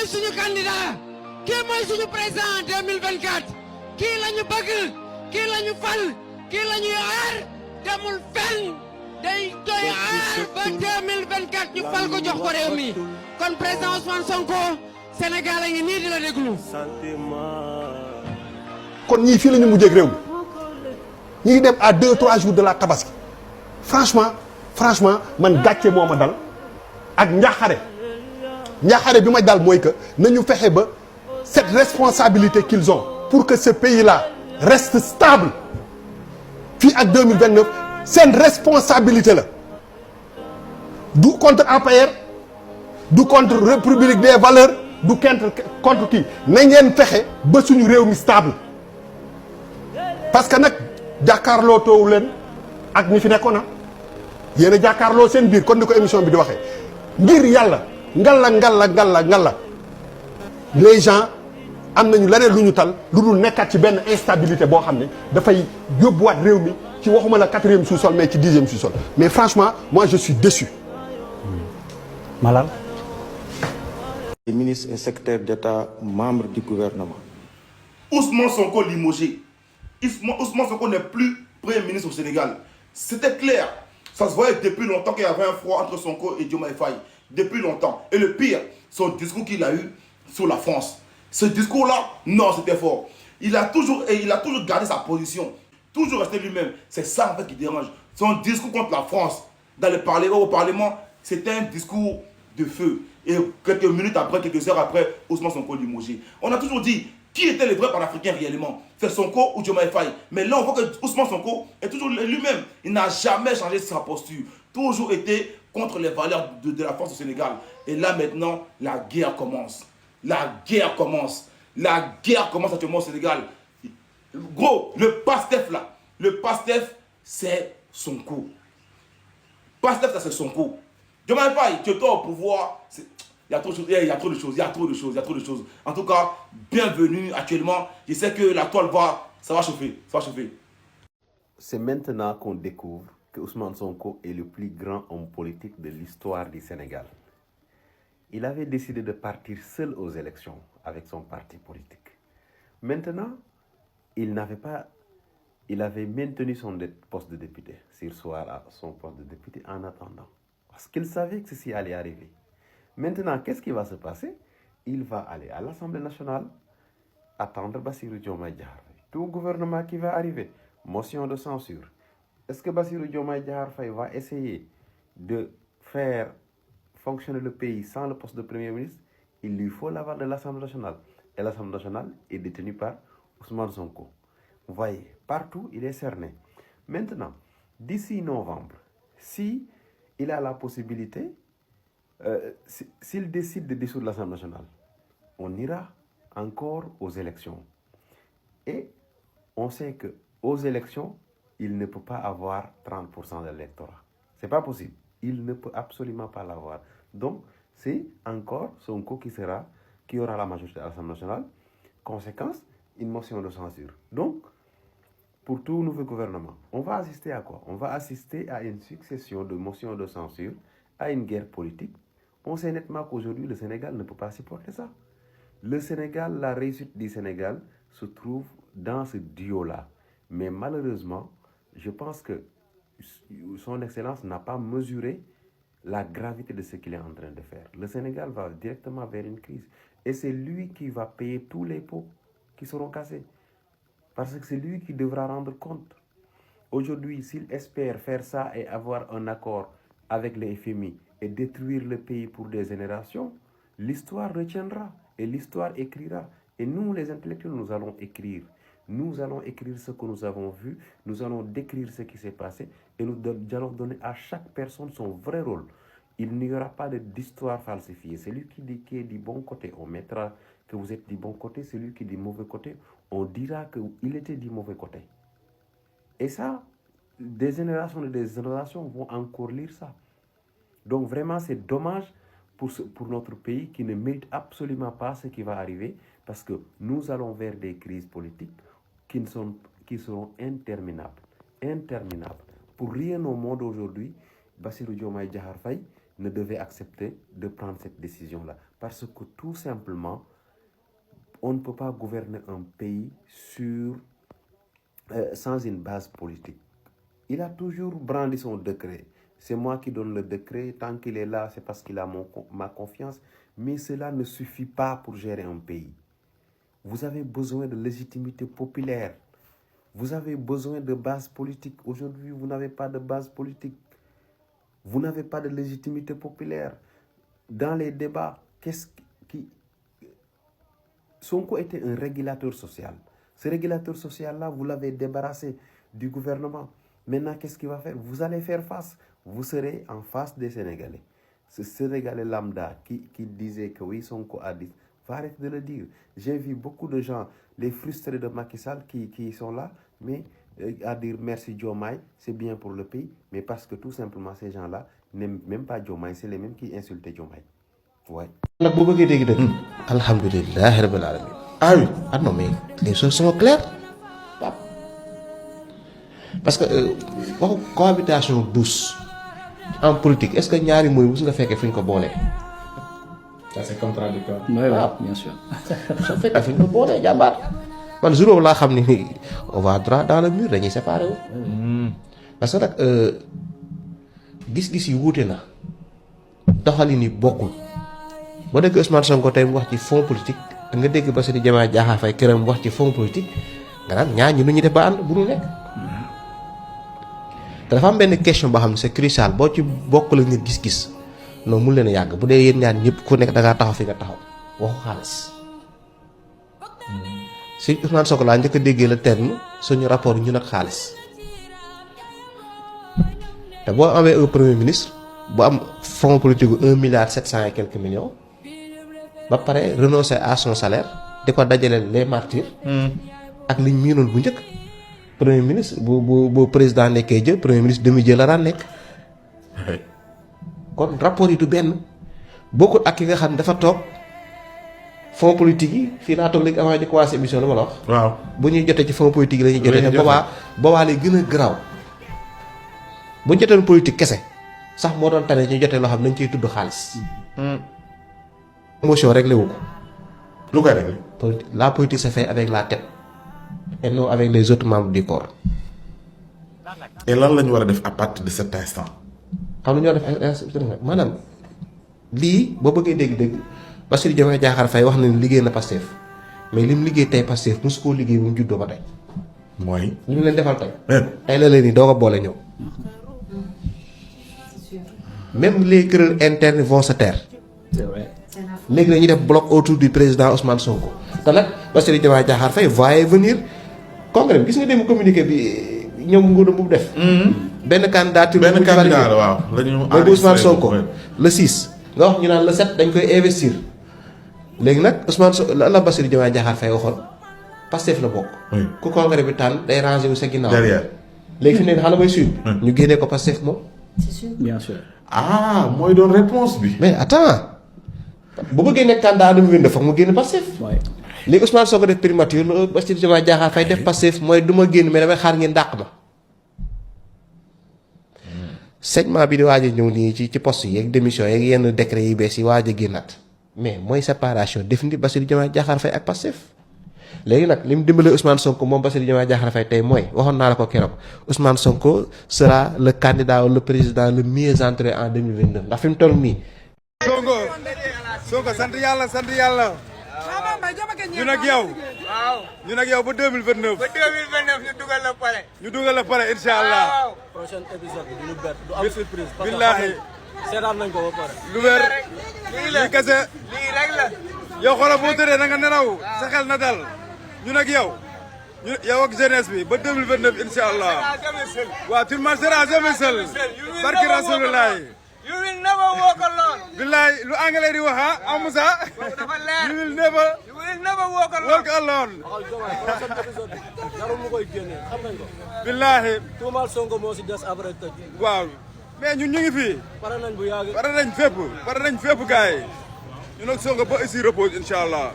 mooy suñu candidat kii mooy suñu président 2024 kii lañu bëgg kii lañu fal kii lañuy aar demul fenn day doy aar ba 2024 ñu fal ko jox ko réew mi kon président Ousmane Sonko Sénégal a ngi nii di la déglu. kon ñii fii la ñu mujjee ak réew mi ñu ngi dem à 2-3 jours de la tabaski franchement man gàcce moo ma dal ak njaaxare bi ma dal mooy que nañu fexe ba cette responsabilité qu'ils ont pour que ce pays-là reste stable fii ak 2029 seen responsabilité la du contre APR du contre République des valeurs du contre kii na ngeen fexe ba suñu réew mi stable parce que nag jàkkaarloo toowu leen ak ñi fi nekkoon na yéen a jàkkaarloo seen biir kon ni ko émission bi di waxee ngir yàlla ngalla les gens am nañu leneen lu ñu tal lu dul nekkaat ci benn instabilité boo xam ne dafay yóbbuwaat réew mi ci waxuma la 4e sous-sol mais ci 10e sous-sol mais franchement moi je suis déçu. Malal. Les ministres et secrétaires d'État membres du gouvernement. Ousmane Sonko limogé. Ousmane Sonko n'est plus Premier ministre au Sénégal. C'était clair. Ça se voyait depuis longtemps qu'il y avait un froid entre Sonko et Diomaye Faye. Depuis longtemps. Et le pire, son discours qu'il a eu sur la France. Ce discours-là, non, c'était fort. Il a toujours gardé sa position. Toujours resté lui-même. C'est ça en fait qui dérange. Son discours contre la France, au Parlement, c'était un discours de feu. Et quelques minutes après, quelques heures après, Ousmane Sonko limogé. On a toujours dit, qui étaient les vrais panafricains réellement? C'est Sonko ou Diomaye Faye? Mais là, on voit que Ousmane Sonko est toujours lui-même. Il n'a jamais changé sa posture. Toujours été contre les valeurs de la France au Sénégal. Et là, maintenant, la guerre commence. La guerre commence actuellement au Sénégal. Gros, le PASTEF là, c'est Sonko. PASTEF, ça c'est Sonko. Diomaye Faye, tu es toi au pouvoir. Il y a trop de choses. En tout cas, bienvenue actuellement. Je sais que la toile ça va chauffer. C'est maintenant qu'on découvre que Ousmane Sonko est le plus grand homme politique de l'histoire du Sénégal. Il avait décidé de partir seul aux élections avec son parti politique. Maintenant, il avait maintenu son poste de député, sursoir à son poste de député en attendant. Parce qu'il savait que ceci allait arriver. Maintenant, qu'est-ce qui va se passer? Il va aller à l'Assemblée nationale, attendre Bassirou Diomaye Diakhar Faye. Tout gouvernement qui va arriver, motion de censure. Est-ce que Bassirou Diomaye Diakhar Faye va essayer de faire fonctionner le pays sans le poste de Premier ministre? Il lui faut l'aval de l'Assemblée nationale. Et l'Assemblée nationale est détenue par Ousmane Sonko. Vous voyez, partout, il est cerné. Maintenant, d'ici novembre, si il a la possibilité, s'il décide de dissoudre l'Assemblée nationale, on ira encore aux élections. Et on sait qu'aux élections, il ne peut pas avoir 30% de l'électorat. Ce n'est pas possible. Il ne peut absolument pas l'avoir. Donc, c'est encore Sonko qui aura la majorité à l'Assemblée nationale. Conséquence, une motion de censure. Donc, pour tout nouveau gouvernement, on va assister à quoi? On va assister à une succession de motions de censure, à une guerre politique. On sait nettement qu'aujourd'hui, le Sénégal ne peut pas supporter ça. Le Sénégal, la réussite du Sénégal se trouve dans ce duo-là. Mais malheureusement, je pense que son Excellence n'a pas mesuré la gravité de ce qu'il est en train de faire. Le Sénégal va directement vers une crise. Et c'est lui qui va payer tous les pots qui seront cassés. Parce que c'est lui qui devra rendre compte. Aujourd'hui, s'il espère faire ça et avoir un accord avec le FMI et détruire le pays pour des générations, l'histoire retiendra et l'histoire écrira. Et nous, les intellectuels, nous allons écrire. Nous allons écrire ce que nous avons vu, nous allons décrire ce qui s'est passé et nous allons donner à chaque personne son vrai rôle. Il n'y aura pas d'histoire falsifiée. Celui qui est du bon côté, on mettra que vous êtes du bon côté. Celui qui est du mauvais côté, on dira qu'il était du mauvais côté. Et ça, des générations vont encore lire ça. Donc vraiment, c'est dommage pour notre pays qui ne mérite absolument pas ce qui va arriver parce que nous allons vers des crises politiques qui seront interminables. Pour rien au monde aujourd'hui, Bassirou Diomaye Diakhar Faye ne devait accepter de prendre cette décision-là. Parce que tout simplement, on ne peut pas gouverner un pays sans une base politique. Il a toujours brandi son décret. C'est moi qui donne le décret. Tant qu'il est là, c'est parce qu'il a ma confiance. Mais cela ne suffit pas pour gérer un pays. Vous avez besoin de légitimité populaire. Vous avez besoin de base politique. Aujourd'hui, vous n'avez pas de base politique. Vous n'avez pas de légitimité populaire. Dans les débats, Sonko était un régulateur social. Ce régulateur social-là, vous l'avez débarrassé du gouvernement. Maintenant, qu'est-ce qu'il va faire? Vous allez faire face. Vous serez en face des Sénégalais. Ce Sénégalais lambda qui disait que oui, Sonko a dit, va arrêter de le dire. J'ai vu beaucoup de gens, les frustrés de Macky Sall qui sont là, mais à dire merci Diomaye, c'est bien pour le pays, mais parce que tout simplement ces gens-là n'aiment même pas Diomaye, c'est les mêmes qui insultaient Diomaye. Ouais. nag boo bëggee dégg dëgg alhamdulilah rabbil alamin. Ah oui, ah non mais les choses sont claires parce que waxu cohabitation douce en politique est-ce que ñaari mooy mus nga fekkee fi ñu ko boolee. Ça c'est contradictoire. Oui, bien sûr. soo fekkee fi ñu ko boolee jàmbaar man jour boobu laa xam ni on va droit dans le mur dañuy séparé wu. parce que nag gis-gis yi wuute na doxalin yi bokkul. boo dégg Ousmane Sonko tey mu wax ci fond politique da nga dégg Bassirou Diomaye Diakhar Faye këram wax ci fond politique nga naan ñaar ñi nu ñuy def ba ànd bu nu nekk. te dafa am benn question boo xam ne c'est crucial boo ci bokk la nit gis-gis non mun leen a yàgg bu dee yéen ñaar ñëpp ku nekk da ngaa taxaw fi nga taxaw waxu xaalis. si Ousmane Sonko laa njëkk a déggee le terme suñu rapport ñun ak xaalis te boo amee un premier ministre bu am fonds politique bu 1,700 et quelques millions. ba pare renoncer à son salaire di ko dajale les martyrs. ak liñ miinoon bu njëkk. premier ministre bu président nekkee jë premier ministre demi-jë la daan nekk. kon rapport yi du benn bokkul ak ki nga xam ne dafa toog fonds politique yi fii laa toog léegi avant di commencer émission la ma la wax. waaw bu ñuy jotee ci fonds politique yi la ñuy jotee. te boobaa lay gën a garaaw bu ñu jotoon politique kese sax moo doon tane ñu jotee loo xam ne nañ ciy tudd xaalis. émotion réglé wu ko. lu koy réglé. La politique se fait avec la tête et non avec les autres membres du corps. et lan la ñu war a def à partir de cet instant. xam nga ñoo def maanaam lii boo bëggee dégg-dégg Bassirou Diomaye Diakhar Faye wax na ne liggéey na Pastef mais lim liggéey tey Pastef mosu koo liggéey bu mu juddoo ba tey. mooy. li ñu leen defal tey. tey la leen ni doo ko boole ñëw. même les querelles internes vont se taire. C'est vrai. léegi dañuy def bloc autour du président Ousmane Sonko te nag Bassirou Diomaye Diakhar Faye voyez venir congrès bi gis nga dem communiqué bi ñoom nguur bu def. benn candidature benn candidat la waaw la ñu. mooy bu Ousmane Sonko le 6. nga wax ñu naan le 7 dañ koy investir léegi nag Ousmane Sonko la Bassirou Diomaye Diakhar Faye waxoon Pastef la bokk. ku congrès bi tànn day rangé wu sa ginnaaw. derrière. léegi fi mu ne xam na mooy suite. ñu génnee ko Pastef moom. C'est sûr. Bien sûr. ah mooy doon réponse bi. mais attends bu bëggee nekk candidat mu génn foog mu génn Pastef. Ouais. léegi Ousmane Sonko def primature la Bassirou Diomaye Diakhar Faye def Pastef mooy du ma génn mais damay xaar ngeen dàq ma. segment bi di waaj a ñëw nii ci poste yi ak démission yeeg yenn décret yi bees yi waaj a génnaat mais mooy séparation définitive Bassirou Diomaye Diakhar Faye ak Pastef. léegi nag li mu dimbalee Ousmane Sonko moom Bassirou Diomaye Diakhar Faye tey mooy waxoon naa la ko keroog Ousmane Sonko sera le candidat ou le président le mieux entré en 2029 ndax fi mu toll nii. Sonko sant yàlla sant yàlla. ñun ak yow. ñun ak yow ba 2029. ba 2029 ñu dugal la pare. ñu dugal la pare incha allah. prochain épisode bi du ñu bett du am surprise. parce que billaahi seetaan nañ ko ba pare. lu wér lii kese. lii rek la. yow xoolal boo tëddee na nga nelaw. sa xel na dal. ñun ak yow. yow ak jeunesse bi ba 2029 incha allah. waaw tu ne marcheras jamais seul. barki rasulullah. You will never walk alone. billaay lu anglais di wax ah Moussa. dafa leer. You will never walk alone. walk alone. prochain épisode bi jarul mu koy génne xam nañ ko. billaahi. tuumaal Sonko moo si des après tëj. waaw mais ñun ñu ngi fii. pare nañ bu yàgg. pare nañ fépp gars yi. ñun ak Sonko ba ici repose incha allah.